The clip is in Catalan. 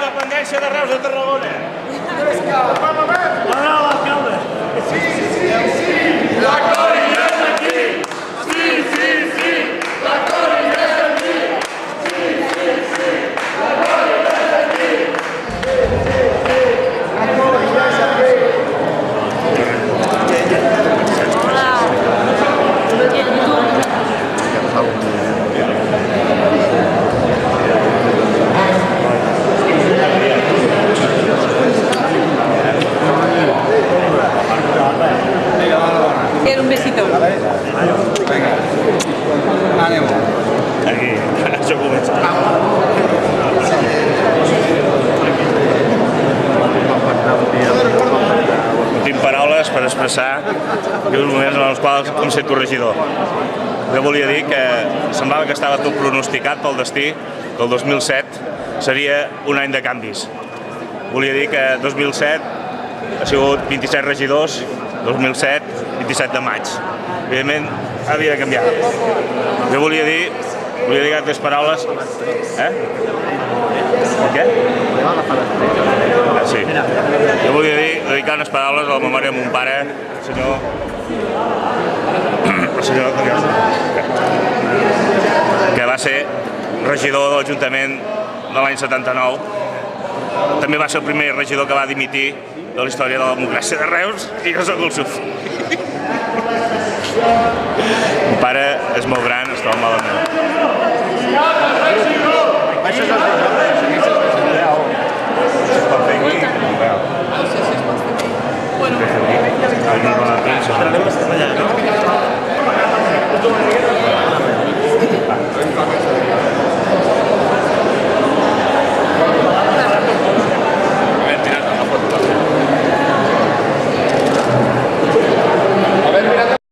independència de Reus de Tarragona. Hola, l'alcalde. Sí, sí, sí. La Còria és aquí. Sí, sí, sí. La Còria és aquí. Sí, sí, sí. La Còria és aquí. Sí, sí, sí. La Còria és aquí. Quiero un besito. Venga. Ánimo. Aquí, això comença. No tinc paraules per expressar els moments en els quals em sento regidor. Jo volia dir que semblava que estava tot pronosticat pel destí, que el 2007 seria un any de canvis. Volia dir que 2007 ha sigut 27 regidors, 2007, 27 de maig. Evidentment, havia de canviar. Jo volia dir aquestes paraules... Què? Sí. Jo volia dedicar unes paraules a la memòria de mon pare, el senyor que va ser regidor de l'Ajuntament de l'any 79. També va ser el primer regidor que va dimitir de la història de la democràcia de Reus i jo soc el seu fill. Mon pare és molt gran, es troba malament. Això és el es pot fer aquí? No sé si es pot fer aquí. Bueno. Anem a la premsa.